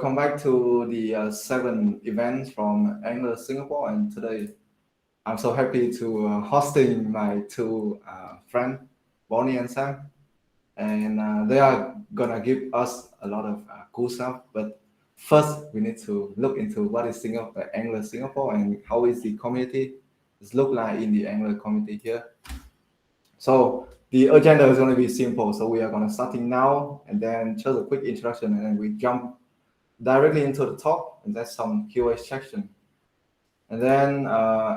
Welcome back to the seventh event from Angular Singapore, and today I'm so happy to hosting my two friends, Bonnie and Sam, and they are gonna give us a lot of cool stuff. But first, we need to look into what is Singapore, Angular Singapore, and how is the community is look like in the Angular community here. So the agenda is going to be simple. So we are going to starting now, and then just a quick introduction, and then we jump directly into the talk, and that's some QA section. And then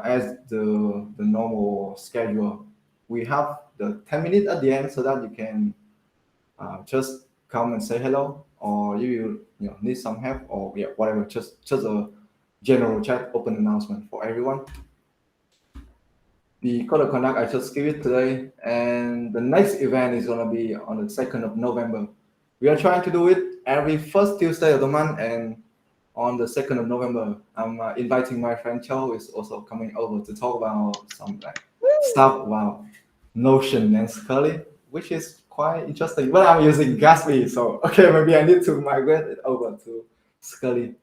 as the normal schedule, we have the 10 minutes at the end so that you can just come and say hello, or you know need some help, or yeah, whatever. Just a general chat, open announcement for everyone. The code of conduct I just give it today, and the next event is gonna be on the 2nd of November. We are trying to do it every first Tuesday of the month, and on the 2nd of November, I'm inviting my friend Cho is also coming over to talk about some like stuff about Notion and Scully, which is quite interesting. But I'm using Gatsby, so okay, maybe I need to migrate it over to Scully.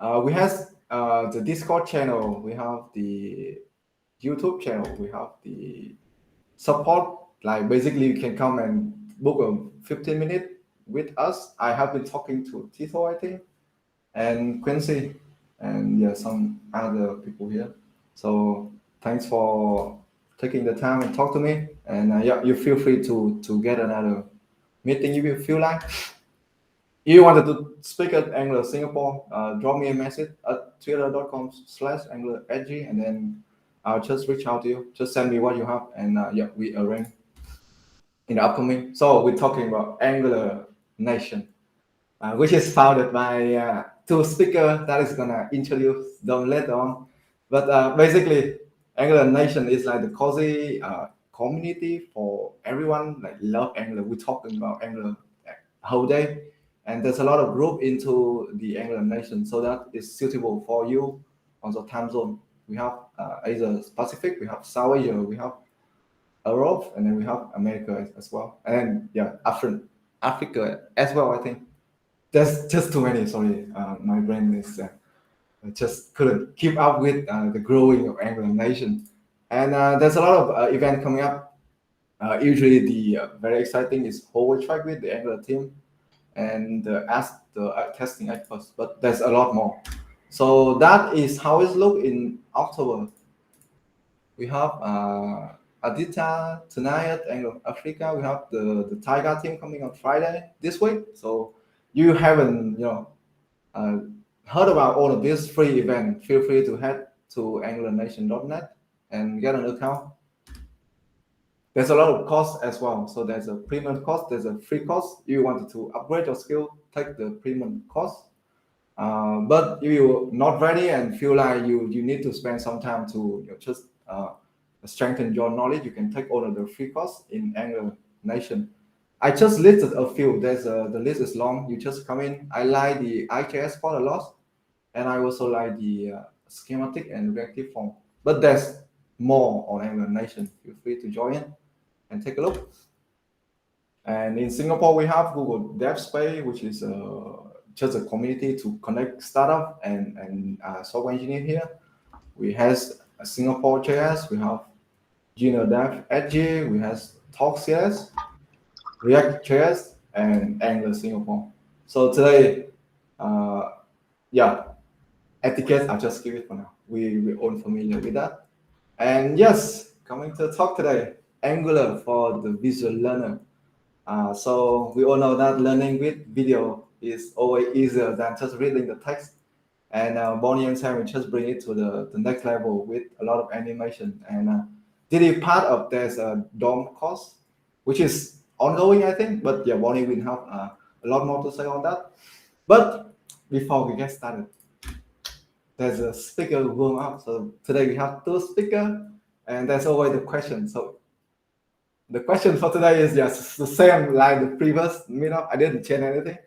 We have the Discord channel, we have the YouTube channel, we have the support. Like basically, you can come and book a 15-minute with us. I have been talking to Tito, I think, and Quincy, and yeah, some other people here. So thanks for taking the time and talk to me. And yeah, you feel free to get another meeting if you feel like. If you wanted to speak at Angular Singapore, drop me a message at twitter.com/AngularEdgy, and then I'll just reach out to you. Just send me what you have, and yeah, we arrange in the upcoming. So we're talking about Angular Nation, which is founded by two speakers that is gonna introduce them later on. But basically, Angular Nation is like the cozy community for everyone. Like love Angular. We're talking about Angular whole day, and there's a lot of group into the Angular Nation, so that is suitable for you on the time zone. We have Asia Pacific, we have South Asia, we have Europe, and then we have America as well, and then yeah, Africa as well. I think there's just too many. Sorry, my brain is I just couldn't keep up with the growing of Angular Nation, and there's a lot of event coming up. Usually, the very exciting is whole track with the Angular team and ask the testing experts, but there's a lot more. So that is how it look in October. We have Aditya tonight at Angular Africa. We have the Tiger team coming on Friday this week. So you haven't uh, heard about all of this free event, feel free to head to angularnation.net and get an account. There's a lot of cost as well. So there's a premium cost, there's a free cost. You wanted to upgrade your skill, take the premium cost. But if you're not ready and feel like you need to spend some time to just strengthen your knowledge, you can take all of the free costs in Angular Nation. I just listed a few. The list is long. You just come in. I like the rxjs part a lot, and I also like the schematic and reactive form. But there's more on Angular Nation. Feel free to join and take a look. And in Singapore, we have Google Dev Space, which is just a community to connect startup and software engineer here. We have Singapore JS, we have Gino Dev Edgy, we have TalkCS, React JS, and Angular Singapore. So today, yeah, etiquette, I'll just give it for now. We all familiar with that. And yes, coming to talk today, Angular for the visual learner. So we all know that learning with video is always easier than just reading the text. And Bonnie and Sam will just bring it to the next level with a lot of animation. And this is part of this DOM course, which is ongoing, I think. But yeah, Bonnie will have a lot more to say on that. But before we get started, there's a speaker warm up. So today we have two speakers, and there's always the question. So the question for today is just the same like the previous meetup. I didn't change anything.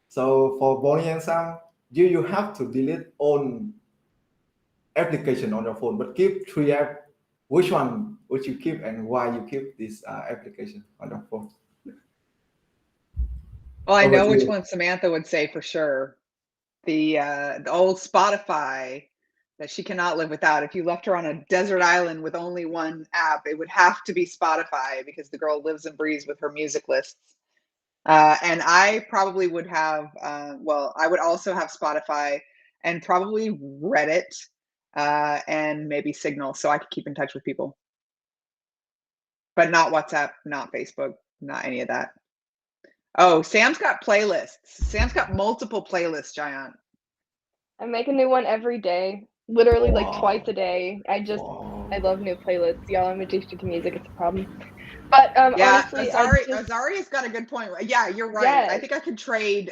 So for Bonnie and Sam, you have to delete all application on your phone, but keep three apps. Which one would you keep and why you keep this application on your phone? Well, I Over know to which you. one Samantha would say for sure. The old Spotify that she cannot live without. If you left her on a desert island with only one app, it would have to be Spotify because the girl lives and breathes with her music lists. And I probably would have, well, I would also have Spotify and probably Reddit and maybe Signal so I could keep in touch with people. But not WhatsApp, not Facebook, not any of that. Oh, Sam's got playlists. Sam's got multiple playlists, Giant. I make a new one every day, literally like twice Wow. a day. I Wow. love new playlists. Y'all, I'm addicted to music. It's a problem. But Yeah, honestly, I just Azari's got a good point. Yeah, you're right. I yes. think I could trade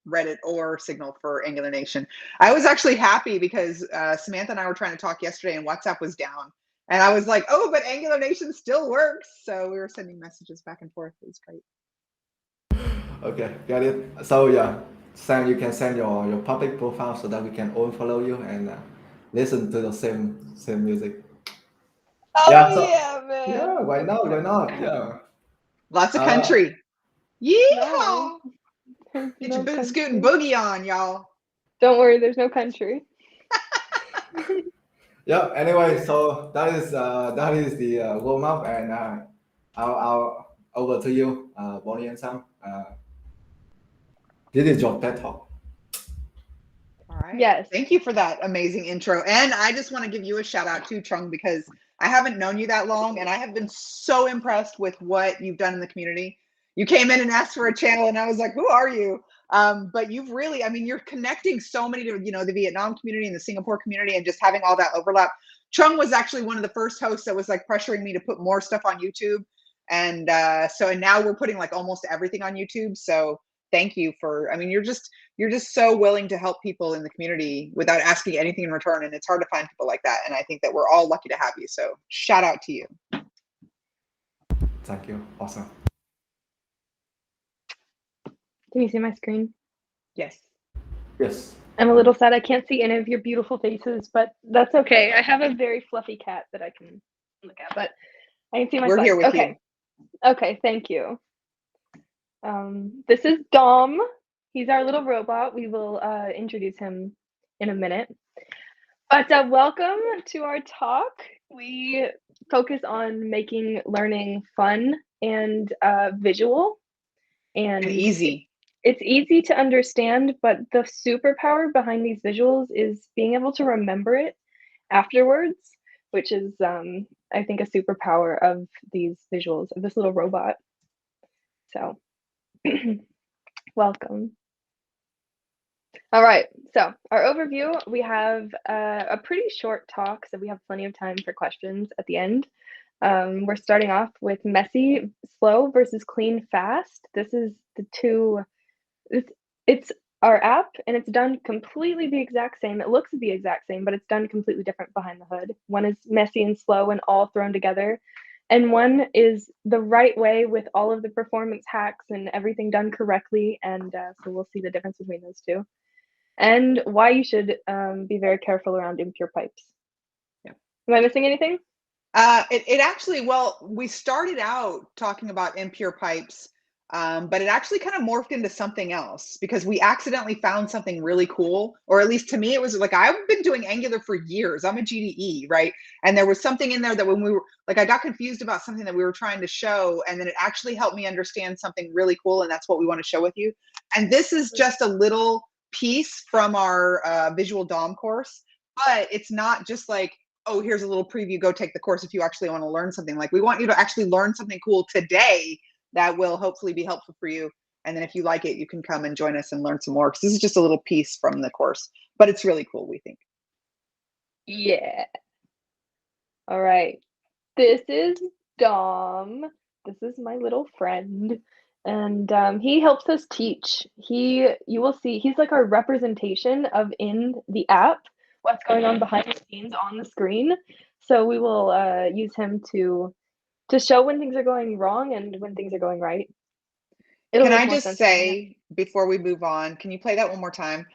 Reddit or Signal for Angular Nation. I was actually happy because Samantha and I were trying to talk yesterday and WhatsApp was down. And I was like, oh, but Angular Nation still works. So we were sending messages back and forth. It was great. Okay, got it. So yeah, Sam, you can send your public profile so that we can all follow you and listen to the same music. Oh Yeah. So yeah, man. yeah, why not? Why not? Yeah. Lots of Uh, country. No, Yeehaw! there's Get your no boot scoot and country. boogie on, y'all. Don't worry, there's no country. yeah. Anyway, so that is the warm up, and I'll over to you, Bonnie and Sam. This is your TED talk. All right. Yes. Thank you for that amazing intro. And I just want to give you a shout out too, Chung, because I haven't known you that long and I have been so impressed with what you've done in the community. You came in and asked for a channel and I was like, who are you? But you've really, I mean, you're connecting so many to, the Vietnam community and the Singapore community and just having all that overlap. Chung was actually one of the first hosts that was like pressuring me to put more stuff on YouTube. And and now we're putting like almost everything on YouTube. So thank you for, I mean, you're just so willing to help people in the community without asking anything in return. And it's hard to find people like that. And I think that we're all lucky to have you. So shout out to you. Thank you. Awesome. Can you see my screen? Yes. Yes. I'm a little sad I can't see any of your beautiful faces, but that's okay. I have a very fluffy cat that I can look at, but I can see my We're slides. here with Okay. you. Okay, thank you. This is Dom. He's our little robot. We will introduce him in a minute. But welcome to our talk. We focus on making learning fun and visual. And easy. It's easy to understand, but the superpower behind these visuals is being able to remember it afterwards, which is, I think, a superpower of these visuals, of this little robot. So, welcome. All right, so our overview, we have a pretty short talk, so we have plenty of time for questions at the end. We're starting off with messy, slow versus clean, fast. This is the two. It's our app and it's done completely the exact same. It looks the exact same, but it's done completely different behind the hood. One is messy and slow and all thrown together. And one is the right way with all of the performance hacks and everything done correctly. And so we'll see the difference between those two. And why you should be very careful around impure pipes. Yeah. Am I missing anything? It actually, well, we started out talking about impure pipes, but it actually kind of morphed into something else because we accidentally found something really cool, or at least to me, it was like, I've been doing Angular for years. I'm a GDE, right? And there was something in there that when we were like, I got confused about something that we were trying to show, and then it actually helped me understand something really cool. And that's what we want to show with you. And this is just a little piece from our visual DOM course, but it's not just like, oh, here's a little preview, go take the course if you actually want to learn something. Like, we want you to actually learn something cool today that will hopefully be helpful for you. And then if you like it, you can come and join us and learn some more, because this is just a little piece from the course, but it's really cool, we think. Yeah. All right. This is Dom. This is my little friend. And he helps us teach. You will see, he's like our representation of in the app, what's going on behind the scenes on the screen. So we will use him to show when things are going wrong and when things are going right. It'll Can make I more just sense in a minute. say, before we move on, can you play that one more time?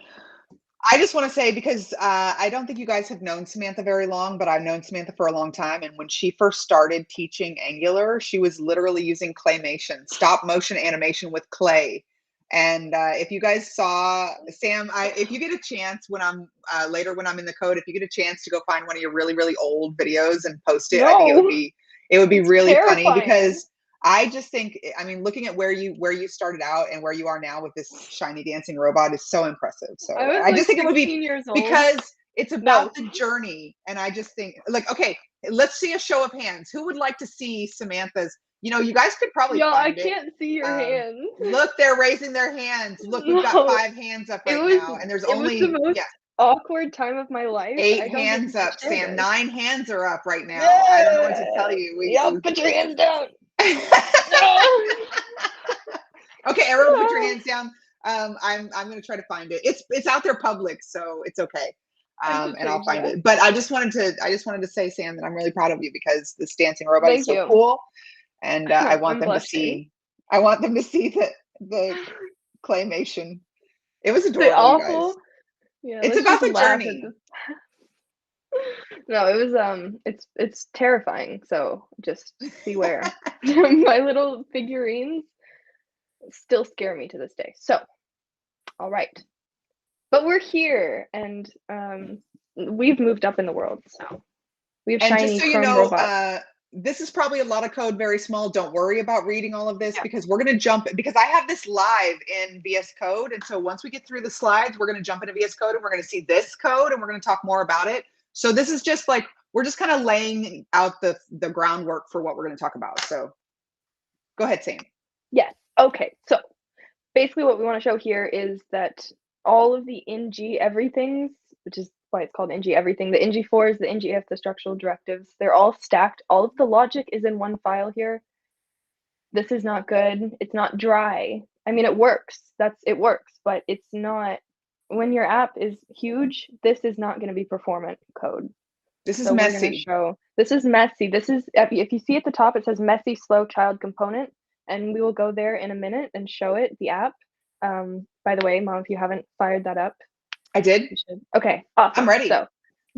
I just want to say, because I don't think you guys have known Samantha very long, but I've known Samantha for a long time. And when she first started teaching Angular, she was literally using claymation, stop motion animation with clay. And if you guys saw Sam, if you get a chance when I'm later when I'm in the code, if you get a chance to go find one of your really, really old videos and post it, I think it would be It's really funny, terrifying. because I just think, I mean, looking at where you started out and where you are now with this shiny dancing robot is so impressive. So I just think it would be, years old. because it's about the journey. And I just think, like, okay, let's see a show of hands. Who would like to see Samantha's, you know, you guys could probably Y'all, I find it. can't see your hands. Look, they're raising their hands. Look, we've got 5 hands up right now, and there's only the most awkward time of my life. 8 hands up, Sam. 9 hands are up right now. Yeah. I don't know what to tell you. Put your hands down. Okay, Arrow, put your hands down. I'm gonna try to find it. It's out there public, so it's okay. And I'll find it. But I just wanted to say, Sam, that I'm really proud of you, because this dancing robot is so cool, and I want them to see. I want them to see the claymation. It was adorable, you guys. Yeah, it's about the journey. No, it was it's terrifying. So just beware. My little figurines still scare me to this day. So, all right, but we're here, and we've moved up in the world. So we have shiny just so chrome robots. This is probably a lot of code, very small. Don't worry about reading all of this, because we're going to jump, because I have this live in VS Code. And so once we get through the slides, we're going to jump into VS Code, and we're going to see this code, and we're going to talk more about it. So this is just like, we're just kind of laying out the groundwork for what we're going to talk about. So go ahead, Sam. Yes. Okay. So basically what we want to show here is that all of the ng everythings, which is why it's called ng everything, the ng4s, the ngf, the structural directives, they're all stacked. All of the logic is in one file here. This is not good. It's not dry. I mean, it works. It works, but it's not, when your app is huge, this is not going to be performant code. This is messy. This is messy. This is, if you see at the top, it says messy, slow child component, and we will go there in a minute and show it, the app. By the way, Mom, if you haven't fired that up. I did. You should. Okay, awesome. I'm ready. So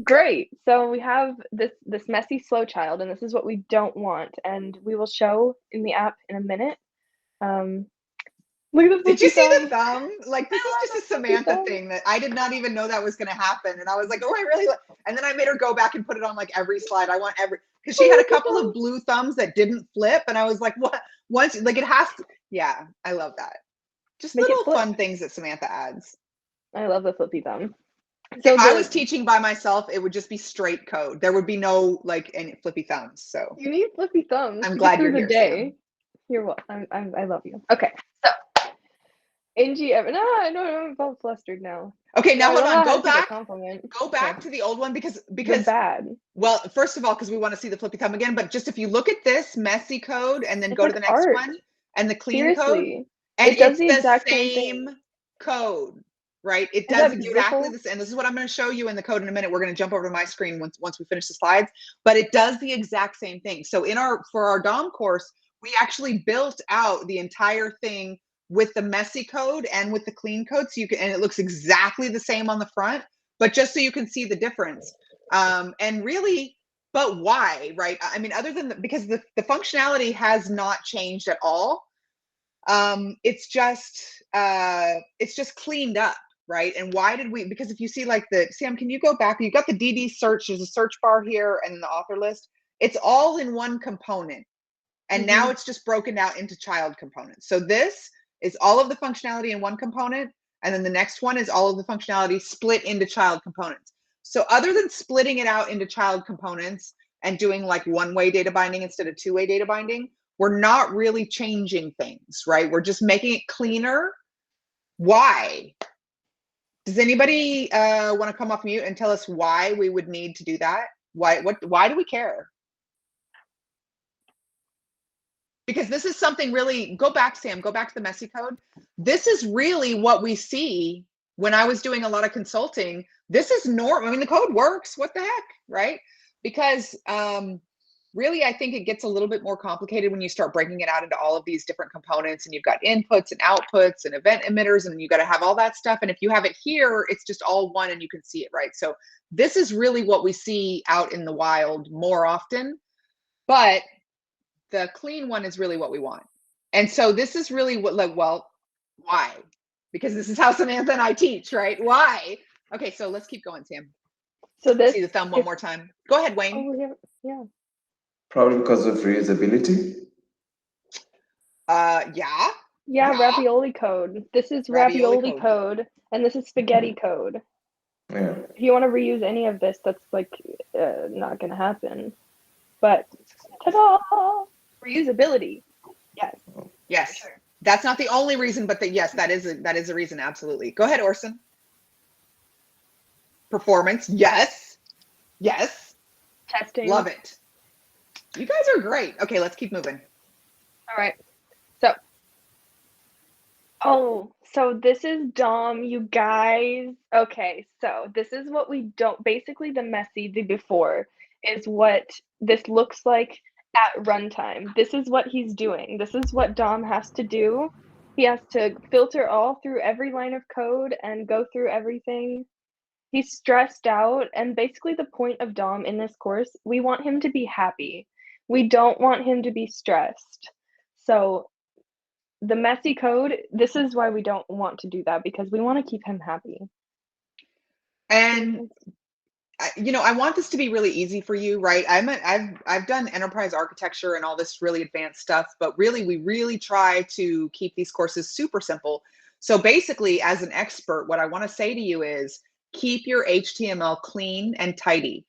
great. So we have this messy, slow child, and this is what we don't want, and we will show in the app in a minute. Look at the Did you see the thumb? Like, this is just a Samantha thing that I did not even know that was going to happen. And I was like, oh, I really like, and then I made her go back and put it on like every slide. I want because she had a couple of blue thumbs that didn't flip. And I was like, what? Once, like, it has to, yeah, I love that. Just little fun things that Samantha adds. I love the flippy thumb. So if I was teaching by myself, it would just be straight code. There would be no like any flippy thumbs. So you need flippy thumbs. I'm glad you're here. Sam. You're welcome. I love you. Okay, so no, I'm both flustered now. Okay, now hold on. Go back to the old one because bad. Well, first of all, because we want to see the flippy thumb again, but just if you look at this messy code and then go to the next one and the clean code, and it does the exact same code, right? It does exactly this, and this is what I'm going to show you in the code in a minute. We're going to jump over to my screen once we finish the slides, but it does the exact same thing. So for our DOM course, we actually built out the entire thing with the messy code and with the clean code, so you can, and it looks exactly the same on the front, but just so you can see the difference. And really, but why, right? I mean, other than because the functionality has not changed at all. It's just cleaned up, right? And why did we? Because if you see like Sam, can you go back? You've got the DD search. There's a search bar here and then the author list. It's all in one component, and now it's just broken out into child components. So this is all of the functionality in one component, and then the next one is all of the functionality split into child components. So other than splitting it out into child components and doing like one-way data binding instead of two-way data binding, we're not really changing things, right? We're just making it cleaner. Why? Does anybody want to come off mute and tell us why we would need to do that? Why do we care? Because this is something really, go back, Sam, go back to the messy code. This is really what we see when I was doing a lot of consulting. This is normal. I mean, the code works, what the heck, right? Because really, I think it gets a little bit more complicated when you start breaking it out into all of these different components, and you've got inputs and outputs and event emitters, and you got to have all that stuff. And if you have it here, it's just all one and you can see it, right? So this is really what we see out in the wild more often, but the clean one is really what we want. And so this is really what, like, well, why? Because this is how Samantha and I teach, right? Why? Okay, so let's keep going, Sam. So this, see the thumb one more time. Go ahead, Wayne. Oh, yeah. Probably because of reusability. Yeah. Yeah, ravioli code. This is ravioli code, and this is spaghetti code. Yeah. If you want to reuse any of this, that's like not going to happen. But ta-da! Reusability. Yes. Yes. Sure. That's not the only reason, but yes, that is a reason. Absolutely. Go ahead, Orson. Performance. Yes. Yes. Testing. Love it. You guys are great. Okay, let's keep moving. All right. So this is DOM, you guys. Okay, so this is what we don't, basically the messy, the before, is what this looks like at runtime. This is what he's doing. This is what DOM has to do. He has to filter all through every line of code and go through everything. He's stressed out, and basically the point of DOM in this course, we want him to be happy. We don't want him to be stressed. So the messy code, this is why we don't want to do that, because we want to keep him happy. And I want this to be really easy for you, right? I've done enterprise architecture and all this really advanced stuff, but really we really try to keep these courses super simple. So basically, as an expert, what I want to say to you is keep your HTML clean and tidy.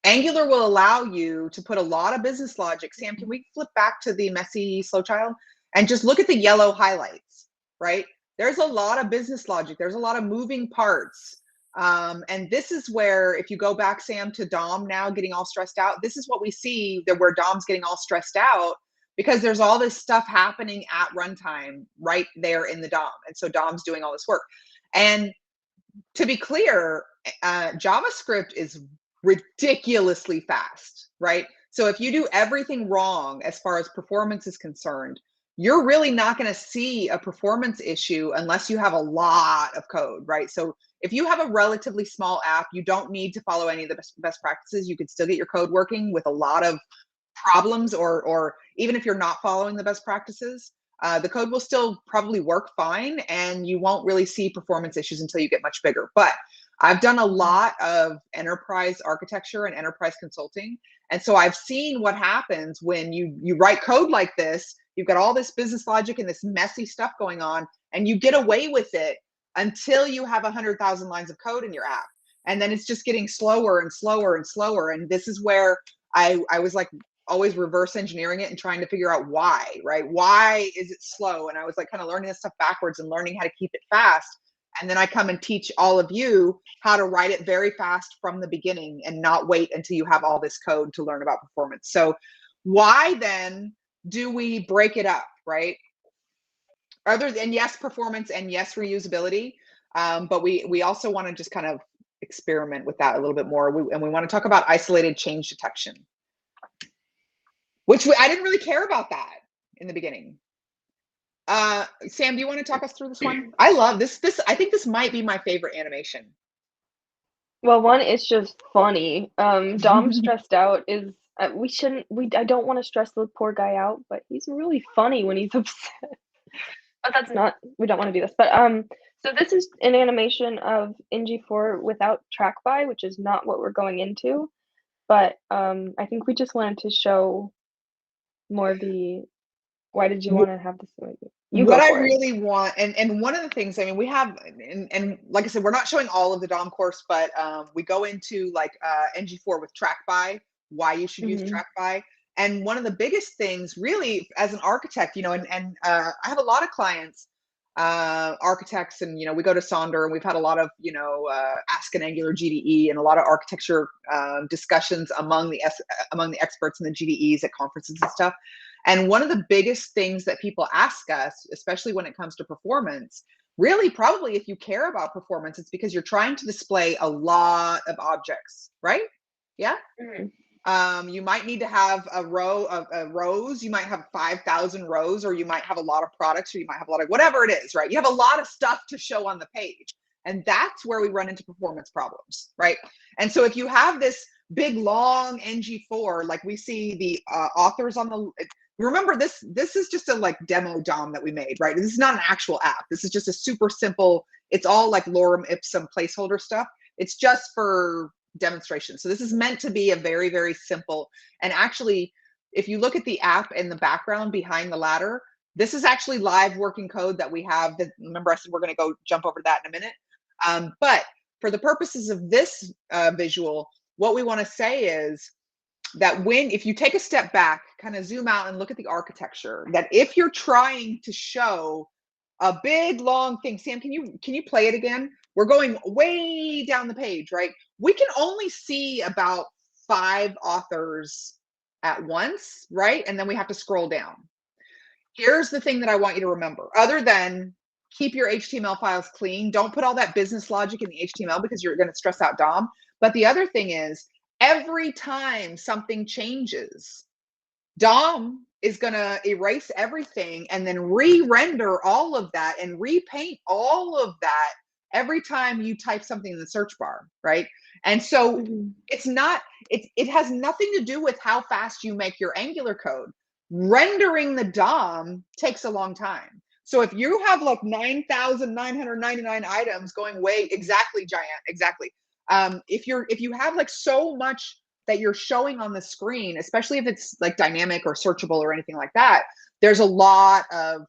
Angular will allow you to put a lot of business logic. Sam, can we flip back to the messy slow child and just look at the yellow highlights, right? There's a lot of business logic. There's a lot of moving parts. And this is where, if you go back, Sam, to DOM now getting all stressed out, this is what we see that where DOM's getting all stressed out, because there's all this stuff happening at runtime right there in the DOM. And so DOM's doing all this work. And to be clear, JavaScript is ridiculously fast, right? So if you do everything wrong as far as performance is concerned, you're really not going to see a performance issue unless you have a lot of code, right? So if you have a relatively small app, you don't need to follow any of the best practices. You could still get your code working with a lot of problems, or even if you're not following the best practices, the code will still probably work fine, and you won't really see performance issues until you get much bigger. But I've done a lot of enterprise architecture and enterprise consulting. And so I've seen what happens when you write code like this. You've got all this business logic and this messy stuff going on, and you get away with it until you have 100,000 lines of code in your app. And then it's just getting slower and slower and slower. And this is where I was like always reverse engineering it and trying to figure out why, right? Why is it slow? And I was like kind of learning this stuff backwards and learning how to keep it fast. And then I come and teach all of you how to write it very fast from the beginning and not wait until you have all this code to learn about performance. So why then do we break it up, right? Other than yes, performance and yes, reusability. But we also want to just kind of experiment with that a little bit more. And we want to talk about isolated change detection, which I didn't really care about that in the beginning. Sam, do you want to talk us through this one? I love this. I think this might be my favorite animation. Well, one, it's just funny. Dom stressed out is, I don't want to stress the poor guy out, but he's really funny when he's upset. But we don't want to do this. But so this is an animation of ng4 without track by, which is not what we're going into. But I think we just wanted to show more of the, why did you want to have this? What I really want, and one of the things, I mean, we have, and like I said, we're not showing all of the DOM course, but we go into like ng4 with track by, why you should use track by. And one of the biggest things really as an architect, and I have a lot of clients, architects, and, we go to Sonder, and we've had a lot of, Ask an Angular GDE and a lot of architecture discussions among the experts in the GDEs at conferences and stuff. And one of the biggest things that people ask us, especially when it comes to performance, really probably if you care about performance, it's because you're trying to display a lot of objects, right? Yeah? You might need to have a row of rows. You might have 5,000 rows, or you might have a lot of products, or you might have a lot of whatever it is, right? You have a lot of stuff to show on the page. And that's where we run into performance problems, right? And so if you have this big, long NG4, like we see the authors on the, remember this is just a like demo DOM that we made, right? This is not an actual app. This is just a super simple, it's all like lorem ipsum placeholder stuff. It's just for demonstration. So this is meant to be a very, very simple, and actually, if you look at the app in the background behind the ladder, this is actually live working code that we have. That, remember I said we're going to go jump over to that in a minute. But for the purposes of this visual, what we want to say is that if you take a step back, kind of zoom out and look at the architecture, that if you're trying to show a big long thing, Sam, can you play it again? We're going way down the page, right? We can only see about 5 authors at once, right? And then we have to scroll down. Here's the thing that I want you to remember, other than keep your HTML files clean. Don't put all that business logic in the HTML because you're going to stress out DOM. But the other thing is, every time something changes, DOM is going to erase everything and then re-render all of that and repaint all of that every time you type something in the search bar, right? And so it has nothing to do with how fast you make your Angular code. Rendering the DOM takes a long time. So if you have like 9,999 items going way, exactly, Giant, exactly. If you have like so much that you're showing on the screen, especially if it's like dynamic or searchable or anything like that, there's a lot of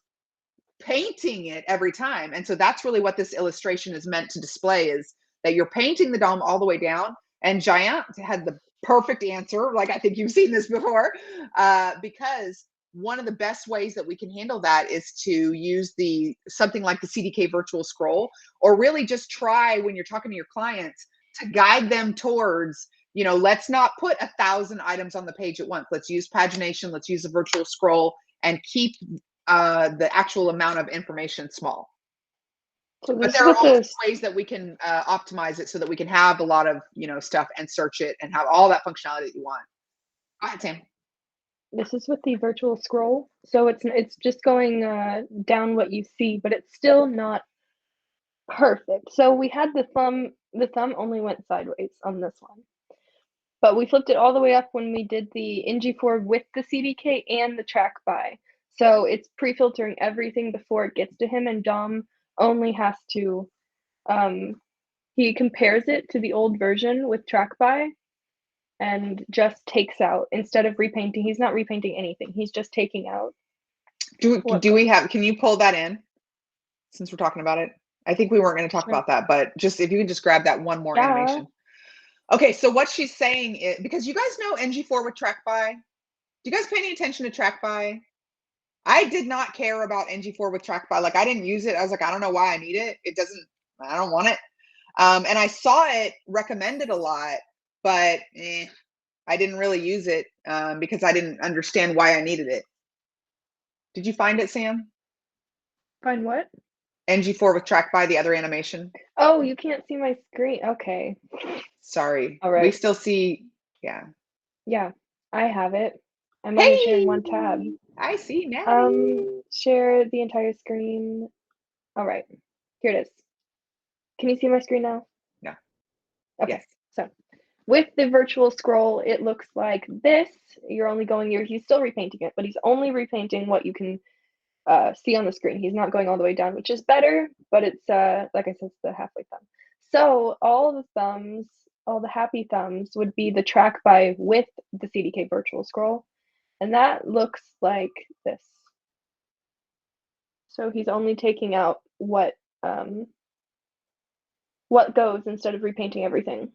painting it every time. And so that's really what this illustration is meant to display, is that you're painting the DOM all the way down. And Giant had the perfect answer. Like, I think you've seen this before, because one of the best ways that we can handle that is to use something like the CDK virtual scroll, or really just try, when you're talking to your clients, to guide them towards, let's not put 1,000 items on the page at once. Let's use pagination. Let's use a virtual scroll and keep the actual amount of information small. So But this there are is always ways that we can optimize it so that we can have a lot of stuff and search it and have all that functionality that you want. Go ahead, Sam. This is with the virtual scroll. So it's just going down what you see, but it's still not perfect. So we had the thumb only went sideways on this one. But we flipped it all the way up when we did the NG4 with the CDK and the track by. So it's pre-filtering everything before it gets to him, and Dom only has to, he compares it to the old version with track by and just takes out, instead of repainting, he's not repainting anything. He's just taking out. Can you pull that in since we're talking about it? I think we weren't going to talk about that, but just if you can just grab that one more animation. Okay, so what she's saying is, because you guys know NG4 with track by, do you guys pay any attention to track by? I did not care about NG4 with track by. Like, I didn't use it. I was like, I don't know why I need it. I don't want it. And I saw it recommended a lot, but I didn't really use it because I didn't understand why I needed it. Did you find it, Sam? Find what? NG4 with track by, the other animation. Oh, you can't see my screen. Okay. Sorry. All right. We still see, yeah. Yeah, I have it. I'm only sharing one tab. I see now. Share the entire screen. All right, here it is. Can you see my screen now? No. Okay. Yes. So with the virtual scroll, it looks like this. You're only going here. He's still repainting it, but he's only repainting what you can see on the screen. He's not going all the way down, which is better, but it's like I said, it's the halfway thumb. So all the thumbs, all the happy thumbs would be the track by with the CDK virtual scroll. And that looks like this. So he's only taking out what goes instead of repainting everything.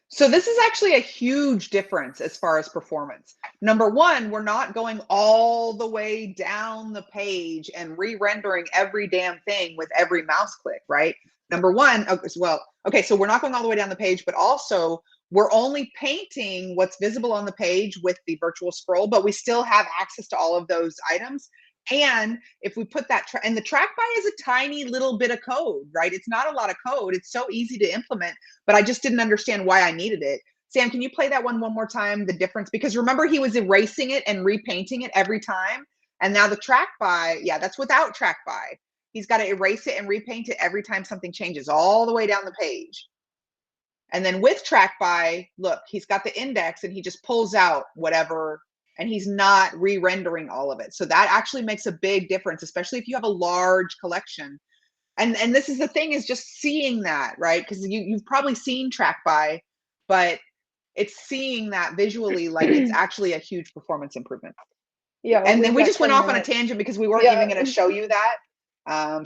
So this is actually a huge difference as far as performance. Number one, we're not going all the way down the page and re-rendering every damn thing with every mouse click, right? Number one, okay, so we're not going all the way down the page, but also we're only painting what's visible on the page with the virtual scroll, but we still have access to all of those items. And if we put that, and the track by is a tiny little bit of code, right? It's not a lot of code. It's so easy to implement, but I just didn't understand why I needed it. Sam, can you play that one more time? The difference, because remember he was erasing it and repainting it every time. And now the track by, yeah, that's without track by. He's got to erase it and repaint it every time something changes all the way down the page. And then with track by, look, he's got the index and he just pulls out whatever, and he's not re-rendering all of it. So that actually makes a big difference, especially if you have a large collection. And this is the thing, is just seeing that, right? Because you've probably seen track by, but it's seeing that visually, like it's actually a huge performance improvement. Yeah. And then we just went off on a minutes. tangent because we weren't even going to show you that.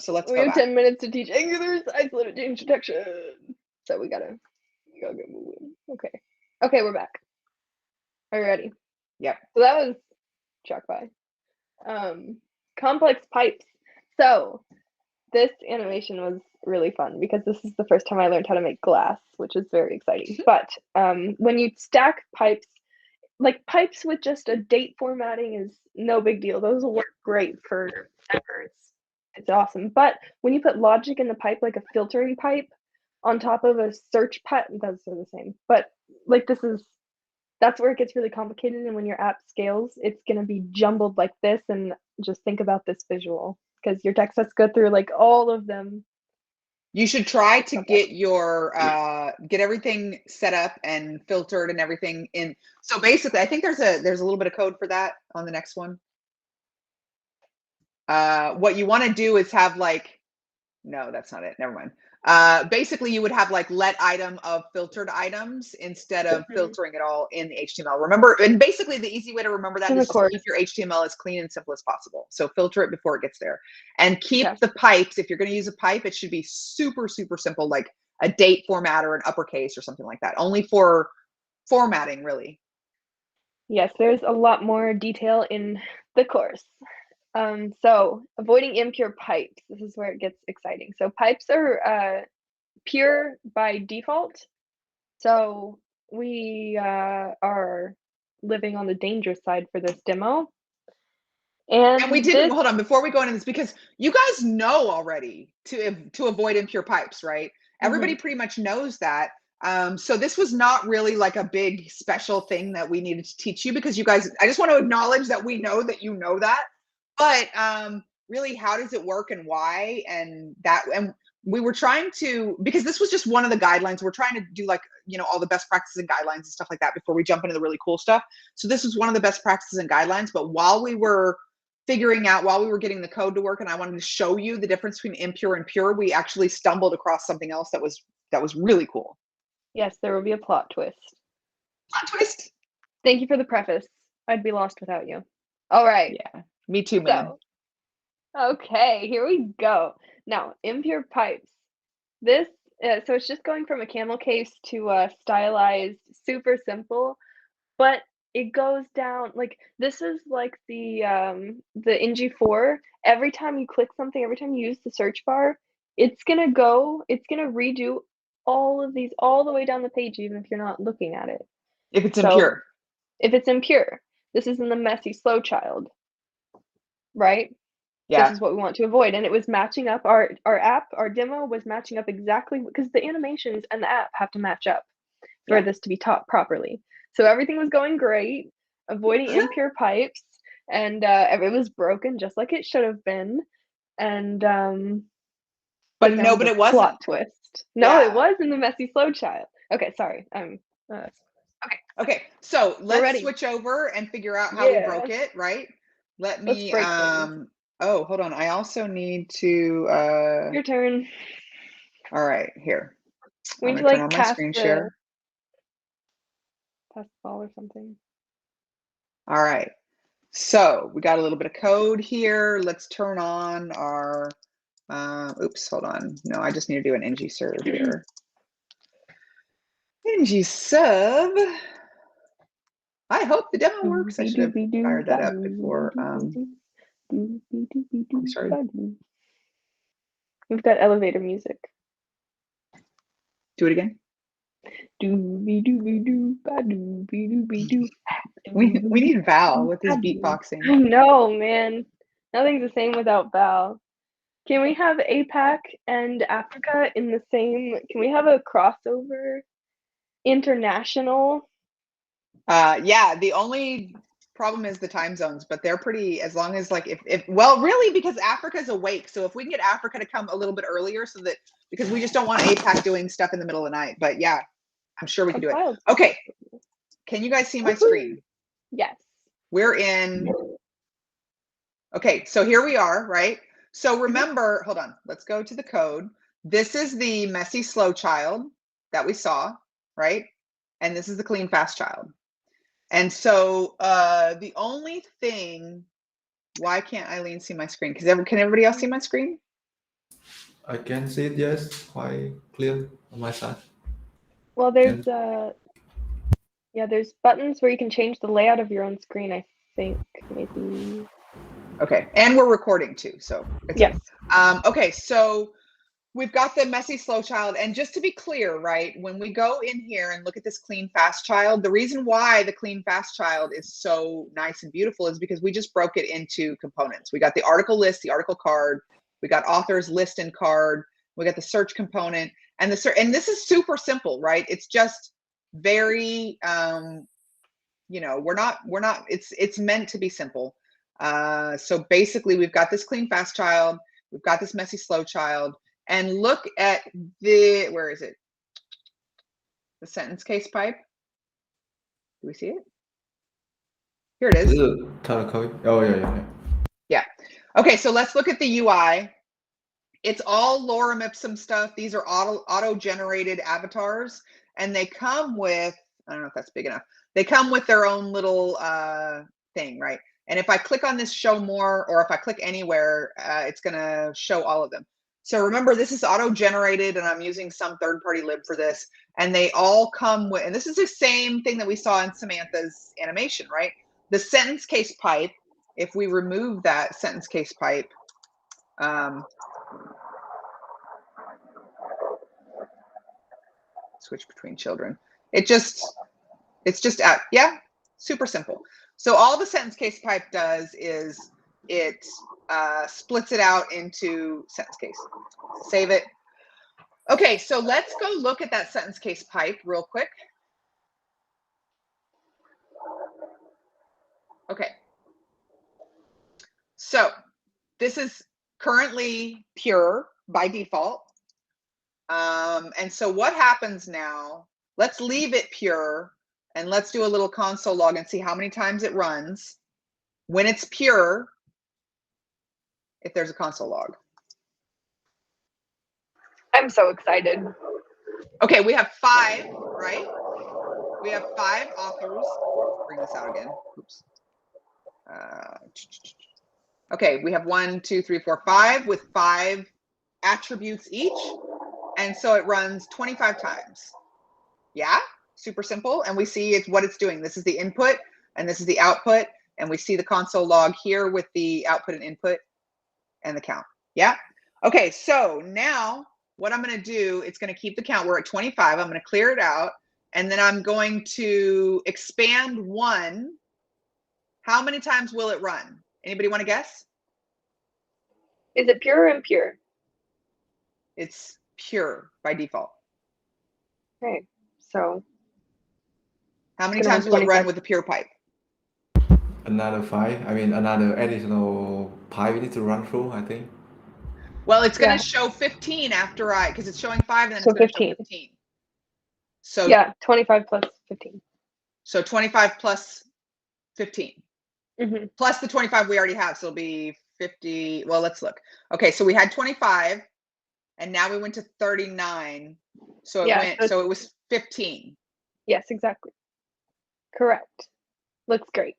So let's We go have back. 10 minutes to teach Angular's isolated change detection. So we gotta get moving. Okay. Okay, we're back. Are you ready? Yep. So that was track by. Complex pipes. So this animation was really fun because this is the first time I learned how to make glass, which is very exciting. But when you stack pipes, like pipes with just a date formatting is no big deal. Those will work great for ever. It's awesome. But when you put logic in the pipe, like a filtering pipe on top of a search pipe, those are the same. But like that's where it gets really complicated. And when your app scales, it's going to be jumbled like this. And just think about this visual, because your text has to go through like all of them. You should try to get your get everything set up and filtered and everything in. So basically, I think there's a little bit of code for that on the next one. What you want to do is have like, no, that's not it. Never mind. Basically, you would have like let item of filtered items instead of filtering it all in the HTML. Remember, and basically the easy way to remember that is just keep your HTML as clean and simple as possible. So filter it before it gets there, and keep the pipes. If you're going to use a pipe, it should be super, super simple, like a date format or an uppercase or something like that. Only for formatting, really. Yes, there's a lot more detail in the course. So avoiding impure pipes. This is where it gets exciting. So pipes are pure by default. So we are living on the dangerous side for this demo. And we didn't, hold on, before we go into this, because you guys know already to avoid impure pipes, right? Everybody pretty much knows that. So this was not really like a big special thing that we needed to teach you, because you guys, I just want to acknowledge that we know that you know that. But really, how does it work and why? And we were trying to, because this was just one of the guidelines. We're trying to do like, you know, all the best practices and guidelines and stuff like that before we jump into the really cool stuff. So this was one of the best practices and guidelines. But while we were figuring out, while we were getting the code to work and I wanted to show you the difference between impure and pure, we actually stumbled across something else that was really cool. Yes, there will be a plot twist. Plot twist. Thank you for the preface. I'd be lost without you. All right. Yeah, me too, man. Okay, here we go. Now, impure pipes. This, so it's just going from a camel case to stylized, super simple, but it goes down, like, this is like the NG4. Every time you click something, every time you use the search bar, it's gonna redo all of these all the way down the page, even if you're not looking at it. If it's impure. If it's impure. This is in the messy slow child, right? Yeah. This is what we want to avoid. And it was matching up, our app, our demo was matching up exactly, because the animations and the app have to match up for this to be taught properly. So everything was going great, avoiding impure pipes, and it was broken just like it should have been. And but no, but it wasn't. Plot twist. No, it was in the messy slow child. Okay, sorry. Okay. So let's switch over and figure out how we broke it, right? Let me oh, hold on. I also need to your turn. All right, here. We need to like pass screen share. Pass the ball or something. All right. So we got a little bit of code here. Let's turn on our oops, hold on. No, I just need to do an ng serve here. ng sub. I hope the demo works. I should have fired that up before. I'm sorry. We've got elevator music. Do it again. Doobie doobie doo, ba doobie doobie doo. We need Val with his beatboxing. I know, man. Nothing's the same without Val. Can we have APAC and Africa in the same? Can we have a crossover international. Yeah, the only problem is the time zones, but they're pretty, as long as like if well, really, because Africa's awake. So if we can get Africa to come a little bit earlier so that, because we just don't want APAC doing stuff in the middle of the night. But yeah, I'm sure we can do it. Okay. Can you guys see my screen? Yes. We're in. Okay, so here we are, right? So remember, hold on, let's go to the code. This is the messy slow child that we saw, right? And this is the clean fast child. And so the only thing, why can't Eileen see my screen? Can everybody else see my screen? I can see it, yes, quite clear on my side. Well, there's yeah, there's buttons where you can change the layout of your own screen, I think, maybe. Okay, and we're recording too, so it's yes. Okay, so we've got the messy slow child, and just to be clear, right, when we go in here and look at this clean fast child, the reason why the clean fast child is so nice and beautiful is because we just broke it into components. We got the article list, the article card, we got authors list and card, we got the search component, and the search, and this is super simple, right? It's just very you know, we're not it's meant to be simple. So basically we've got this clean fast child, we've got this messy slow child, and look at the, where is it? The sentence case pipe. Do we see it? Here it is. This is color code. Oh yeah. Yeah. Okay, so let's look at the UI. It's all lorem ipsum stuff. These are auto-generated avatars, and they come with, I don't know if that's big enough. They come with their own little thing, right? And if I click on this show more, or if I click anywhere, it's gonna show all of them. So remember, this is auto-generated, and I'm using some third-party lib for this, and they all come with, and this is the same thing that we saw in Samantha's animation, right? The sentence case pipe, if we remove that sentence case pipe, switch between children. It's just out, yeah, super simple. So all the sentence case pipe does is it splits it out into sentence case. Save it. Okay, so let's go look at that sentence case pipe real quick. Okay. So this is currently pure by default. And so what happens now, let's leave it pure and let's do a little console log and see how many times it runs when it's pure, if there's a console log. I'm so excited. Okay, we have 5, right? We have 5 authors. Bring this out again. Oops. Okay, we have 1, 2, 3, 4, 5 with 5 attributes each. And so it runs 25 times. Yeah, super simple. And we see it's what it's doing. This is the input and this is the output. And we see the console log here with the output and input and the count. Yeah. Okay, so now what I'm going to do, it's going to keep the count. We're at 25. I'm going to clear it out. And then I'm going to expand 1. How many times will it run? Anybody want to guess? Is it pure or impure? It's pure by default. Okay, so how many times will it run with the pure pipe? Another 5. I mean, another additional pipe we need to run through, I think. Well, it's going to show 15 after because it's showing 5 and then so it's going to show 15. So yeah, 25 plus 15. So 25 plus 15. Mm-hmm. Plus the 25 we already have, so it'll be 50. Well, let's look. Okay, so we had 25, and now we went to 39. So it went. So it was 15. Yes, exactly. Correct. Looks great.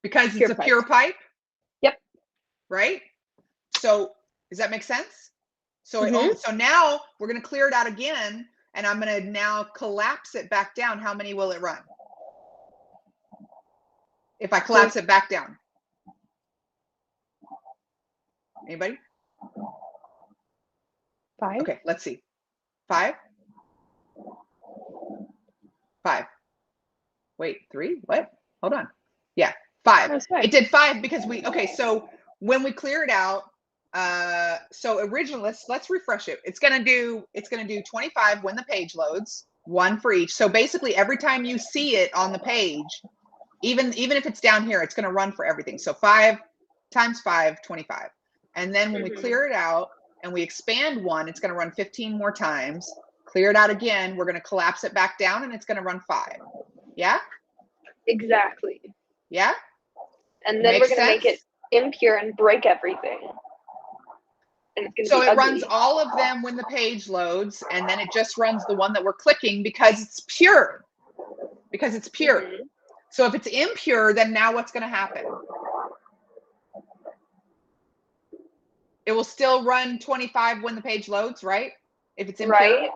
Because it's a pure pipe. Yep. Right. So does that make sense? So so now we're going to clear it out again, and I'm going to now collapse it back down. How many will it run? If I collapse it back down. Anybody? 5. Okay, let's see. 5. 5. Wait, 3? What? Hold on. Yeah, 5. It did 5 because okay, so when we clear it out, so originally let's refresh it. It's gonna do 25 when the page loads. 1 for each. So basically every time you see it on the page, even if it's down here, it's going to run for everything. So 5 times 5, 25. And then when we clear it out and we expand 1, it's going to run 15 more times. Clear it out again, we're going to collapse it back down and it's going to run 5. Yeah? Exactly. Yeah? And then Makes we're going to make it impure and break everything. And it's going to so be it ugly. runs all of them when the page loads, and then it just runs the one that we're clicking because it's pure. Because it's pure. So if it's impure, then now what's going to happen? It will still run 25 when the page loads, right? If it's impure. Right.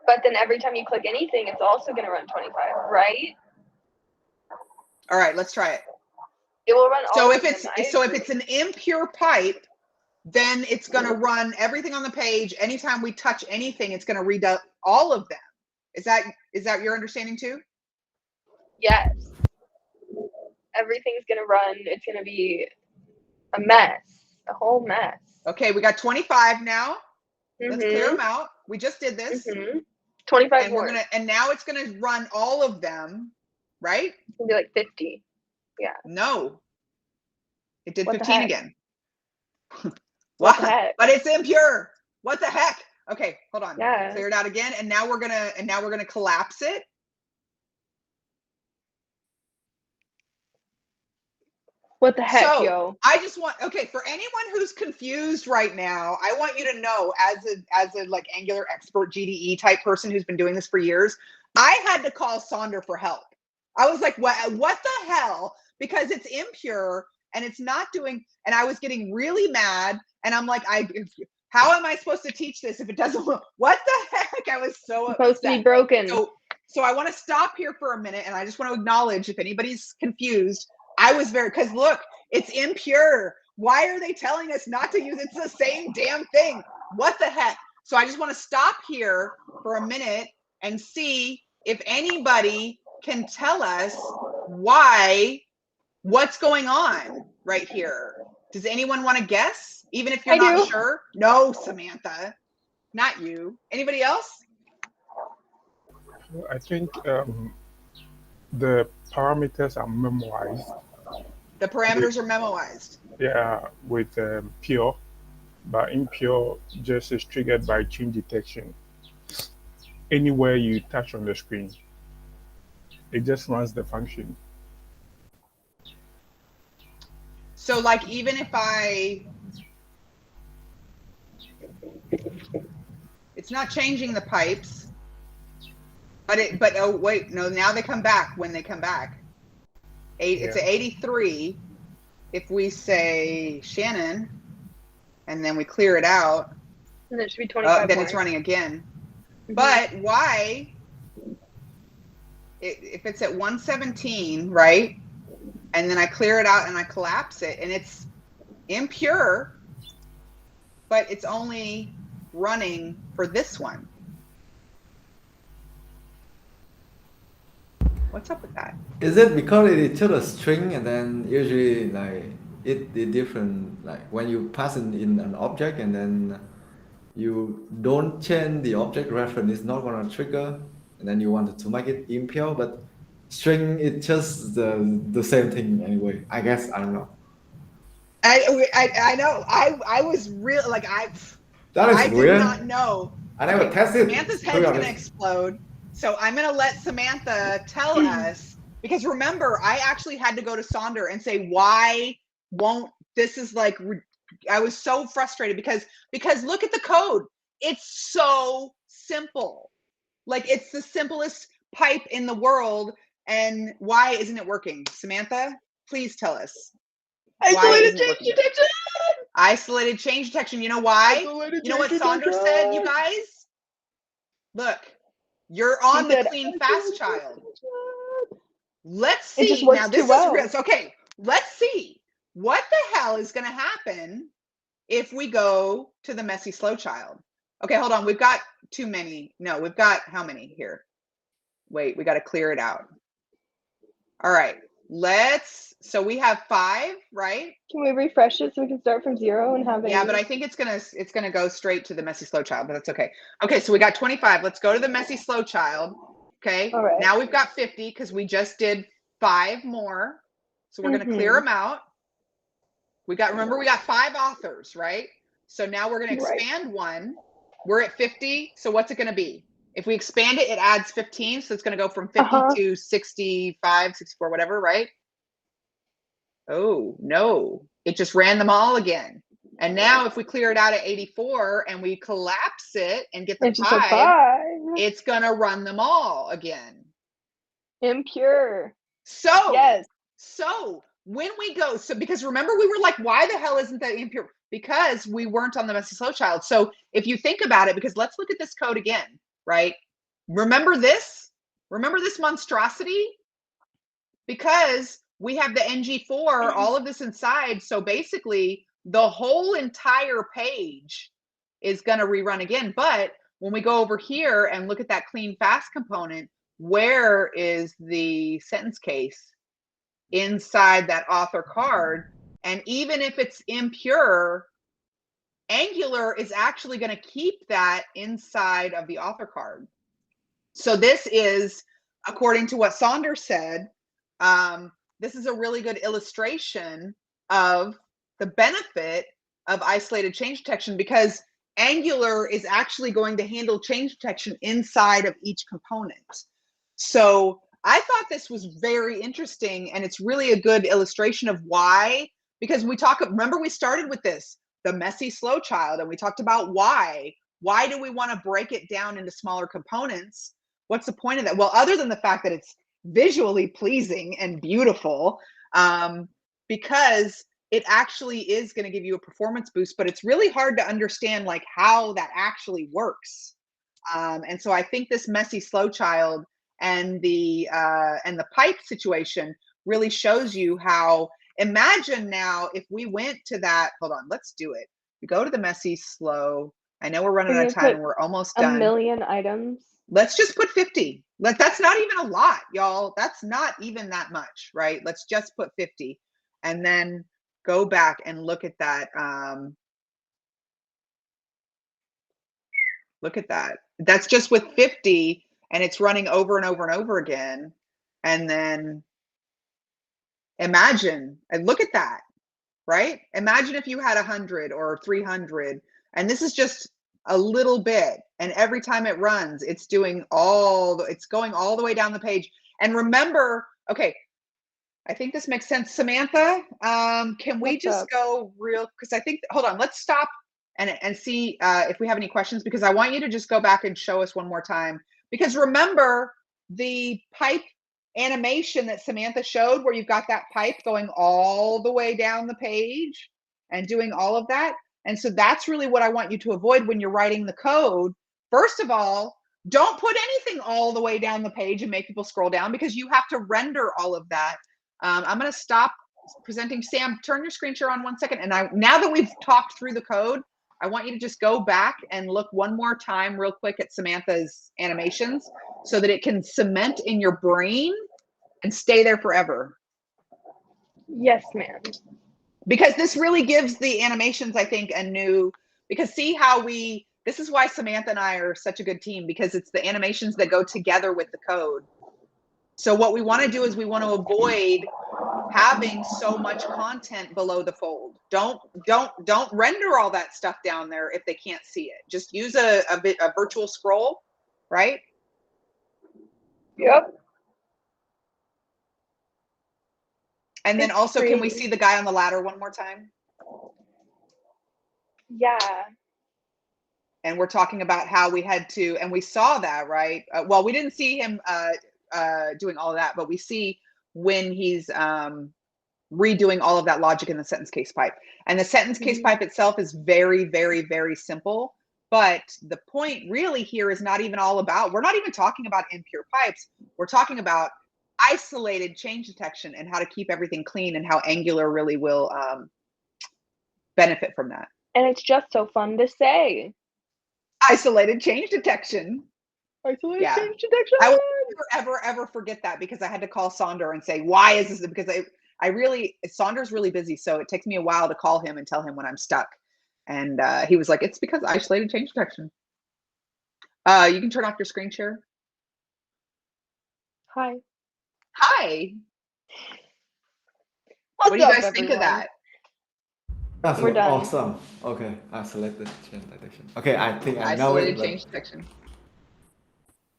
But then every time you click anything, it's also going to run 25, right? All right, let's try it. It will run all So of if it's them, if it's an impure pipe, then it's going to run everything on the page. Anytime we touch anything, it's going to read out all of them. Is that your understanding too? Yes. Everything's going to run. It's going to be a mess, a whole mess. Okay, we got 25 now. Let's clear them out. We just did this. 25 and more. and now it's going to run all of them, right? It's going to be like 50. Yeah. No. It did What the 15 heck? again. What the heck? But it's impure. What the heck? Okay, hold on. Yeah. Clear it out again, and now we're gonna collapse it. What the heck, So, yo? I just want, okay, for anyone who's confused right now, I want you to know, as a like Angular expert GDE type person who's been doing this for years, I had to call Sonder for help. I was like, what the hell? Because it's impure and it's not doing, and I was getting really mad, and I'm like, how am I supposed to teach this if it doesn't work? What the heck? I was so Supposed to be upset. broken. So I want to stop here for a minute, and I just want to acknowledge, if anybody's confused, I was because look, it's impure. Why are they telling us not to use it? It's the same damn thing. What the heck? So I just want to stop here for a minute and see if anybody can tell us what's going on right here. Does anyone want to guess? Even if you're not sure? No, Samantha, not you. Anybody else? I think the parameters are memoized. The parameters are memoized. Yeah, with pure, but impure just is triggered by change detection. Anywhere you touch on the screen, it just runs the function. So like, even if it's not changing the pipes, but oh wait, no, now they come back when they come back. It's an 83. If we say Shannon, and then we clear it out, and it should be 25 then more. it's running again. But why, if it's at 117, right? And then I clear it out and I collapse it, and it's impure, but it's only running for this one. What's up with that? Is it because it is just a string, and then usually like it the different, like when you pass in an object and then you don't change the object reference, it's not gonna trigger, and then you wanted to make it impure, but string it's just the same thing anyway. I guess, I don't know. I know. I was real like I That is did weird. not know. I never tested. Samantha's head's gonna explode. So I'm gonna let Samantha tell us, because remember, I actually had to go to Sonder and say, why won't this is like, I was so frustrated because look at the code. It's so simple. Like, it's the simplest pipe in the world, and why isn't it working? Samantha, please tell us. Isolated change detection. Isolated change detection. You know why? You know what Sonder said, you guys? Look, you're on the clean fast child. Let's see. It just works now this too well. is real. Okay, let's see what the hell is going to happen if we go to the messy slow child. Okay, hold on. We've got too many. No, we've got how many here? Wait, we got to clear it out. All right. so we have 5, right? Can we refresh it so we can start from 0 and have Yeah, but I think it's gonna go straight to the messy slow child, but that's okay. Okay, so we got 25. Let's go to the messy slow child. Okay. All right. Now we've got 50 because we just did 5 more. So we're gonna clear them out. Remember we got 5 authors, right? So now we're gonna expand one. We're at 50. So what's it gonna be? If we expand it, it adds 15. So it's gonna go from 50 to 65, 64, whatever, right? Oh, no. It just ran them all again. And now if we clear it out at 84 and we collapse it and get the 5, it's going to run them all again. Impure. So, yes. So when we go, because remember we were like, why the hell isn't that impure? Because we weren't on the messy slow child. So if you think about it, because let's look at this code again, right? Remember this? Remember this monstrosity? Because we have the ng4, all of this inside. So basically the whole entire page is going to rerun again. But when we go over here and look at that clean fast component, where is the sentence case? Inside that author card. And even if it's impure, Angular is actually going to keep that inside of the author card. So this is, according to what Saunders said, this is a really good illustration of the benefit of isolated change detection, because Angular is actually going to handle change detection inside of each component. So I thought this was very interesting, and it's really a good illustration of why, because remember we started with this, the messy slow child, and we talked about why do we want to break it down into smaller components? What's the point of that? Well, other than the fact that it's visually pleasing and beautiful, because it actually is going to give you a performance boost, but it's really hard to understand like how that actually works. And so I think this messy slow child and the pipe situation really shows you how, imagine now if we went to that, hold on, let's do it. We go to the messy slow. I know we're running out of time and we're almost done. 1 million items. Let's just put 50. That's not even a lot, y'all. That's not even that much, right? Let's just put 50 and then go back and look at that. Look at that. That's just with 50 and it's running over and over and over again. And then imagine, and look at that, right? Imagine if you had 100 or 300, and this is just a little bit, and every time it runs, it's going all the way down the page. And remember, okay, I think this makes sense. Samantha, can we just go real, because I think, hold on, let's stop and see if we have any questions, because I want you to just go back and show us one more time. Because remember the pipe animation that Samantha showed, where you've got that pipe going all the way down the page and doing all of that. And so that's really what I want you to avoid when you're writing the code. First of all, don't put anything all the way down the page and make people scroll down, because you have to render all of that. I'm going to stop presenting. Sam, turn your screen share on 1 second. And now that we've talked through the code, I want you to just go back and look one more time real quick at Samantha's animations so that it can cement in your brain and stay there forever. Yes, ma'am. Because this really gives the animations, I think, a new, because see how this is why Samantha and I are such a good team, because it's the animations that go together with the code. So what we want to do is we want to avoid having so much content below the fold. Don't render all that stuff down there if they can't see it. Just use a virtual scroll, right? Yep. And then also, can we see the guy on the ladder one more time? Yeah. And we're talking about how we had to, and we saw that, right? Well, we didn't see him doing all of that, but we see when he's redoing all of that logic in the sentence case pipe. And the sentence case pipe itself is very, very, very simple. But the point really here is not even all about, we're not even talking about impure pipes. We're talking about isolated change detection and how to keep everything clean, and how Angular really will benefit from that. And it's just so fun to say. Isolated change detection. Isolated change detection. ever forget that, because I had to call Sonder and say, why is this? Because Sonder's really busy. So it takes me a while to call him and tell him when I'm stuck. And he was like, it's because isolated change detection. You can turn off your screen share. Hi. Hi. What's What do you up, guys think of everyone? that? That's We're done. awesome. Okay, I selected change detection. Okay, I think I know Isolated it. change detection.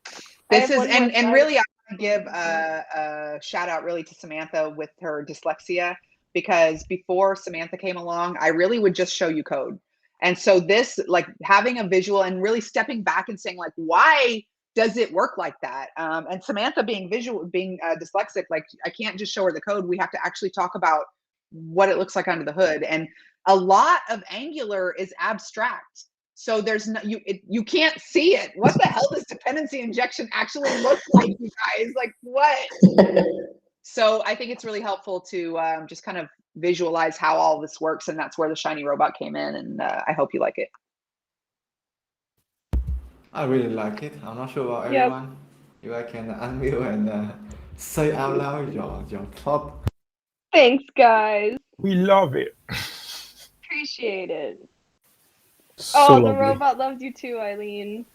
I This have is, one more and slide. really, I want to give a shout out really to Samantha with her dyslexia, because before Samantha came along, I really would just show you code. And so this, like having a visual and really stepping back and saying like, why does it work like that? And Samantha being dyslexic, like I can't just show her the code. We have to actually talk about what it looks like under the hood. And a lot of Angular is abstract. So there's no, you can't see it. What the hell does dependency injection actually look like, you guys? Like what? So I think it's really helpful to just kind of visualize how all this works, and that's where the shiny robot came in. And I hope you like it. I really like it. I'm not sure about Yep. everyone. You guys can unmute and say out loud your thought. Thanks, guys. We love it. Appreciate it. So Oh, the lovely. robot loves you too, Eileen.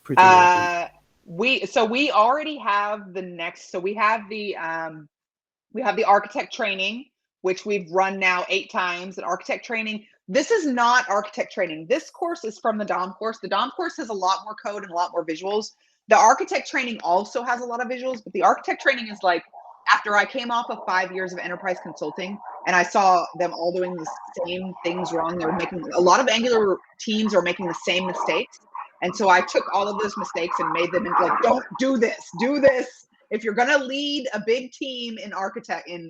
Pretty lovely. We already have the next. So we have the architect training, which we've run now 8 times. And architect training, this is not architect training. This course is from the DOM course. The DOM course has a lot more code and a lot more visuals. The architect training also has a lot of visuals, but the architect training is like, after I came off of 5 years of enterprise consulting and I saw them all doing the same things wrong. They were making, a lot of Angular teams are making the same mistakes. And so I took all of those mistakes and made them into like, don't do this, do this. If you're gonna lead a big team in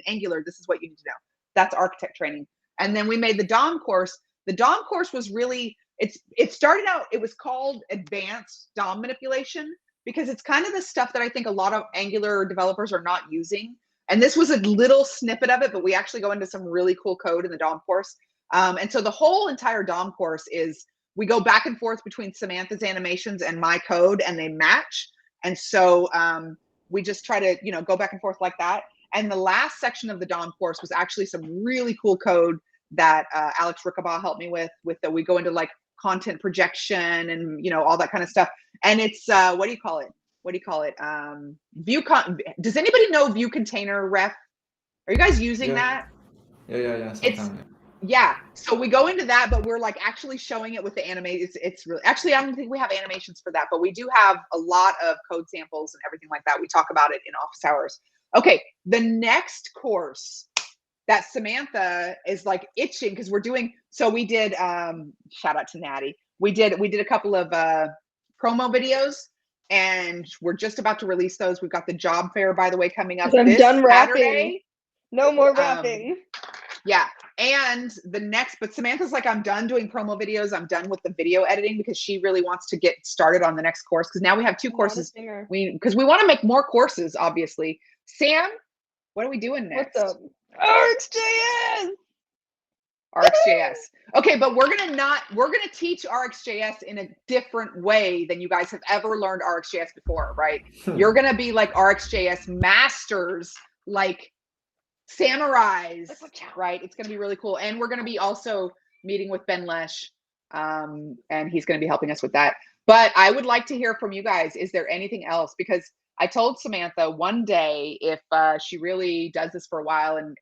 Angular, this is what you need to know. That's architect training. And then we made the DOM course. The DOM course was really, it started out, it was called Advanced DOM Manipulation, because it's kind of the stuff that I think a lot of Angular developers are not using. And this was a little snippet of it, but we actually go into some really cool code in the DOM course. And so the whole entire DOM course is, we go back and forth between Samantha's animations and my code, and they match. And so we just try to, go back and forth like that. And the last section of the DOM course was actually some really cool code that Alex Rickabaugh helped me with that we go into like content projection and, all that kind of stuff. And it's, what do you call it? Does anybody know view container ref? Are you guys using that? Yeah. Sometimes. Yeah. So we go into that, but we're like actually showing it with the animation. It's really, actually, I don't think we have animations for that, but we do have a lot of code samples and everything like that. We talk about it in office hours. Okay. The next course that Samantha is like itching, because we're doing, so we did, shout out to Natty. We did a couple of promo videos, and we're just about to release those. We've got the job fair, by the way, coming up I'm this done rapping. Saturday. No more rapping. Yeah. And the next, but Samantha's like, I'm done doing promo videos. I'm done with the video editing, because she really wants to get started on the next course. Because now we have 2 courses. Because we want to make more courses, obviously. Sam, what are we doing next? What's up? rxjs. rxjs. Okay, but we're gonna teach rxjs in a different way than you guys have ever learned rxjs before, right? You're gonna be like rxjs masters, like samurais, right? It's going to be really cool. And we're going to be also meeting with Ben Lesh, and he's going to be helping us with that. But I would like to hear from you guys. Is there anything else? Because I told Samantha one day, if she really does this for a while, and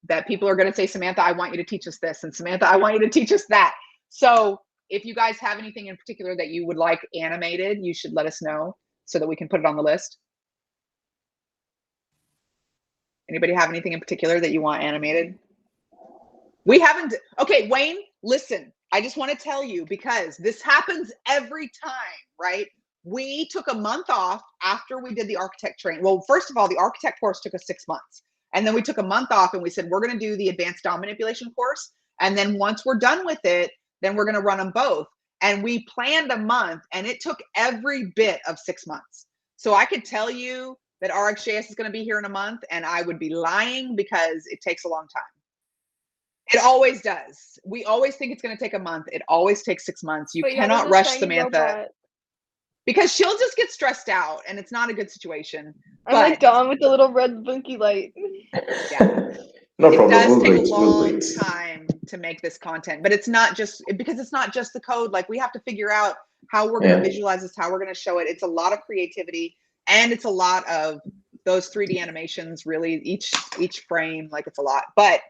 that people are going to say, Samantha, I want you to teach us this, and Samantha, I want you to teach us that. So if you guys have anything in particular that you would like animated, you should let us know so that we can put it on the list. Anybody have anything in particular that you want animated? We haven't. Okay, Wayne, listen, I just want to tell you, because this happens every time, right? We took a month off after we did the architect training. Well, first of all, the architect course took us 6 months. And then we took a month off and we said, we're going to do the advanced DOM manipulation course. And then once we're done with it, then we're going to run them both. And we planned a month, and it took every bit of 6 months. So I could tell you that rxjs is going to be here in a month, and I would be lying, because it takes a long time. It always does. We always think it's going to take a month. It always takes 6 months. You cannot rush Samantha. because she'll just get stressed out and it's not a good situation. I'm like Dawn with the little red blinky light. Yeah. No It problem. does We'll take wait. a We'll long wait. time to make this content, but it's not just because it's not just the code. Like we have to figure out how we're going to visualize this, how we're going to show it. It's a lot of creativity and it's a lot of those 3D animations, really each frame, like it's a lot. But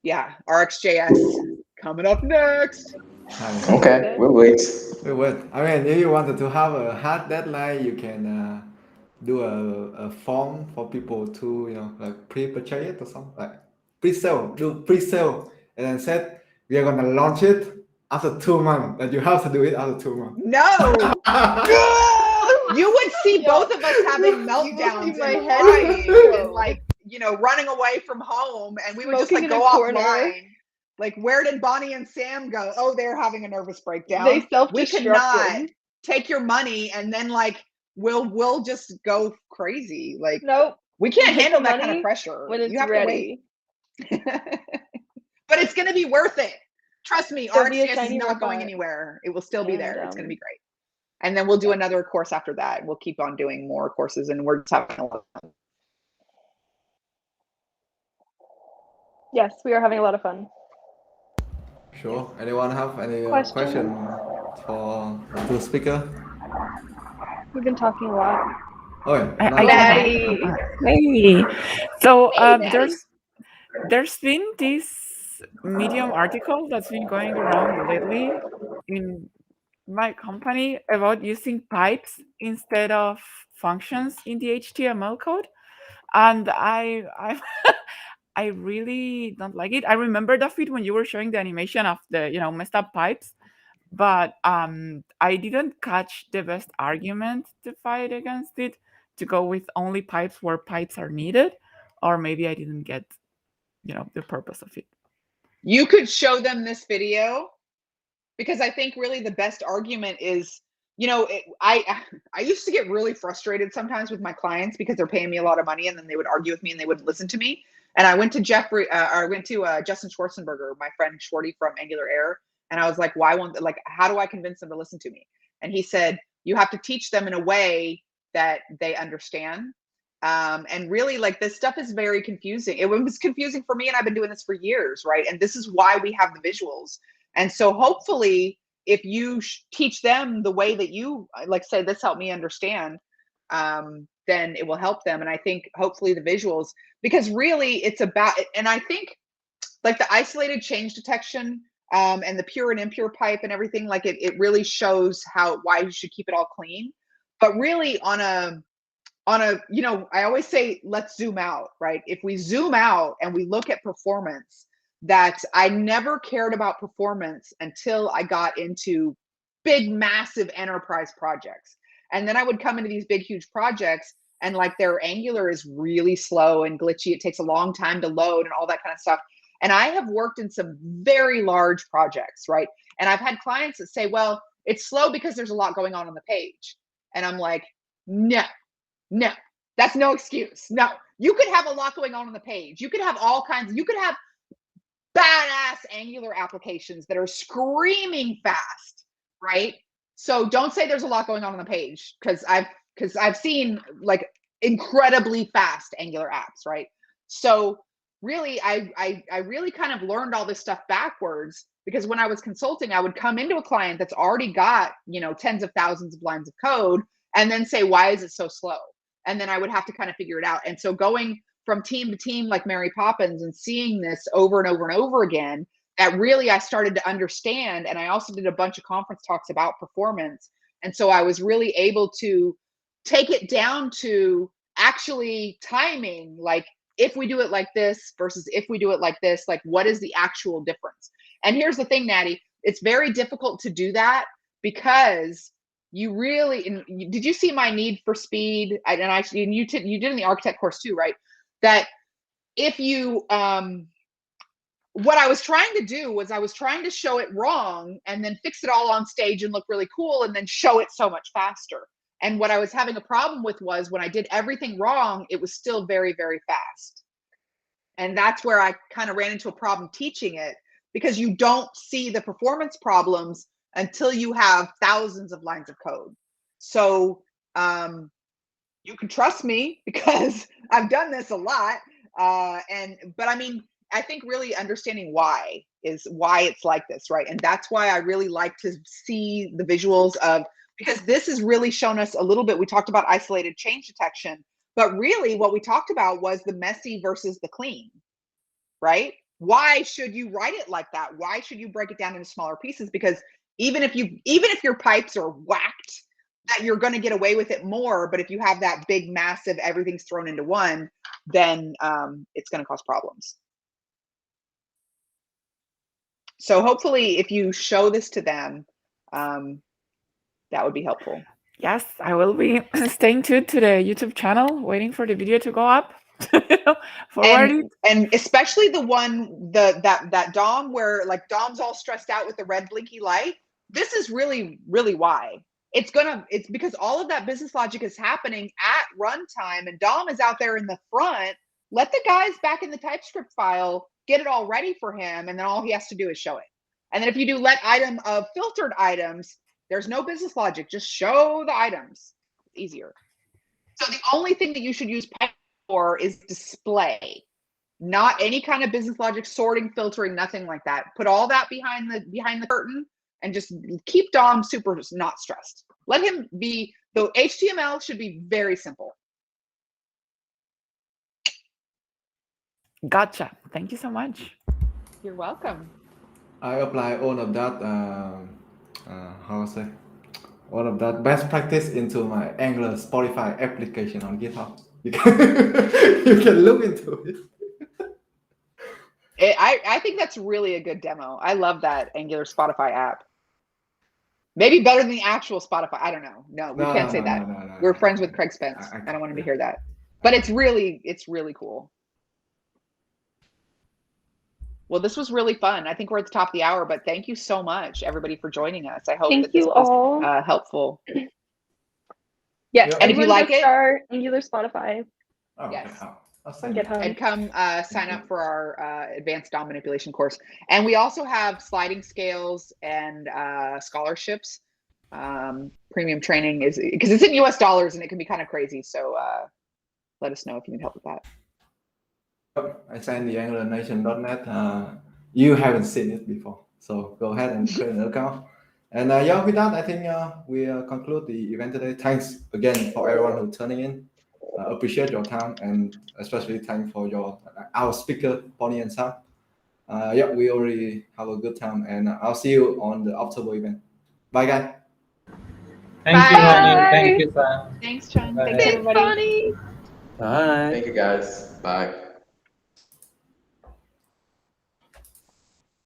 yeah, rxjs coming up next. Okay, we'll wait. We would. I mean, if you wanted to have a hard deadline, you can do a form for people to, like pre-purchase it or something, like pre-sale, do pre-sale, and then said we are gonna launch it after 2 months. That you have to do it after 2 months. No, you would see both of us having meltdowns and my head crying and like running away from home, and we would just like Smoking in go a corner. offline. Like, where did Bonnie and Sam go? Oh, they're having a nervous breakdown. They We self-destructed. cannot take your money and then like we'll just go crazy. Like, Nope. we can't You handle get the that kind of money pressure. when it's You have ready. to wait. But it's going to be worth it. Trust me, There'll be a rxjs is shiny not going robot. anywhere. It will still be And, there. It's going to be great. And then we'll do another course after that. We'll keep on doing more courses, and we're just having a lot of fun. Yes, we are having a lot of fun. Sure. Anyone have any Question? question for the two speaker? We've been talking a lot. Oh, yeah. I No. Maddie. Hey. So Hey, Maddie. there's been this Medium article that's been going around lately in my company about using pipes instead of functions in the HTML code, and I I really don't like it. I remember, David, when you were showing the animation of the messed up pipes, but I didn't catch the best argument to fight against it, to go with only pipes where pipes are needed, or maybe I didn't get the purpose of it. You could show them this video, because I think really the best argument is, I used to get really frustrated sometimes with my clients because they're paying me a lot of money and then they would argue with me and they wouldn't listen to me. And I went to Justin Schwarzenberger, my friend Shorty from Angular Air, and I was like, how do I convince them to listen to me? And he said, you have to teach them in a way that they understand. And really, like, this stuff is very confusing. It was confusing for me, and I've been doing this for years, right? And this is why we have the visuals. And so hopefully, if you teach them the way that you say, this helped me understand, then it will help them. And I think hopefully the visuals, because really it's about, and I think like the isolated change detection and the pure and impure pipe and everything, like it really shows why you should keep it all clean. But really on a, I always say, let's zoom out, right? If we zoom out and we look at performance, that I never cared about performance until I got into big, massive enterprise projects. And then I would come into these big, huge projects and like their Angular is really slow and glitchy. It takes a long time to load and all that kind of stuff. And I have worked in some very large projects, right? And I've had clients that say, well, it's slow because there's a lot going on the page. And I'm like, no, that's no excuse. No, you could have a lot going on the page. You could have all kinds, you could have badass Angular applications that are screaming fast, right? So don't say there's a lot going on the page, because I've seen like incredibly fast Angular apps, right? So really, I really kind of learned all this stuff backwards, because when I was consulting, I would come into a client that's already got, tens of thousands of lines of code and then say, why is it so slow? And then I would have to kind of figure it out. And so going from team to team like Mary Poppins and seeing this over and over and over again, that really I started to understand. And I also did a bunch of conference talks about performance. And so I was really able to take it down to actually timing, like if we do it like this versus if we do it like this, like what is the actual difference? And here's the thing, Natty, it's very difficult to do that, because you really, did you see my need for speed? And you did in the architect course too, right? That if you, what I was trying to do was I was trying to show it wrong and then fix it all on stage and look really cool and then show it so much faster. And what I was having a problem with was when I did everything wrong, it was still very, very fast. And that's where I kind of ran into a problem teaching it, because you don't see the performance problems until you have thousands of lines of code. So you can trust me because I've done this a lot. But I mean, I think really understanding why it's like this, right? And that's why I really like to see the visuals of, because this has really shown us a little bit. We talked about isolated change detection, but really what we talked about was the messy versus the clean, right? Why should you write it like that? Why should you break it down into smaller pieces? Because even if your pipes are whacked, that you're going to get away with it more. But if you have that big, massive, everything's thrown into one, then it's going to cause problems. So hopefully if you show this to them, that would be helpful. Yes, I will be staying tuned to the YouTube channel, waiting for the video to go up. Forward it. And especially the one, that DOM where like DOM's all stressed out with the red blinky light. This is really, really why. It's because all of that business logic is happening at runtime, and DOM is out there in the front. Let the guys back in the TypeScript file get it all ready for him, and then all he has to do is show it. And then if you do let item of filtered items, there's no business logic. Just show the items. It's easier. So the only thing that you should use Python for is display, not any kind of business logic, sorting, filtering, nothing like that. Put all that behind the curtain and just keep DOM super not stressed. Let him be, the HTML should be very simple. Gotcha. Thank you so much. You're welcome. I apply all of that, all of that best practice into my Angular Spotify application on GitHub. You can look into it. I think that's really a good demo. I love that Angular Spotify app. Maybe better than the actual Spotify. I don't know. No, we can't say that. We're friends with Craig Spence. I don't want him to hear that. But it's really cool. Well, this was really fun. I think we're at the top of the hour, but thank you so much, everybody, for joining us. I hope that this was helpful. Yes, and if you like it, Angular Spotify. Oh, yes. And come sign up for our advanced DOM manipulation course. And we also have sliding scales and scholarships. Premium training is because it's in US dollars and it can be kind of crazy. So let us know if you need help with that. I send the AngularNation.net. You haven't seen it before, so go ahead and create an account. And yeah, with that, I think we conclude the event today. Thanks again for everyone who's turning in. Appreciate your time, and especially thanks for our speaker, Bonnie and Sam. Yeah, we already have a good time, and I'll see you on the October event. Bye, guys. Thank you, Bonnie. Thank you, Sam. Thanks, Chun. Bye. Thanks, everybody. Bonnie. Bye. Thank you, guys. Bye.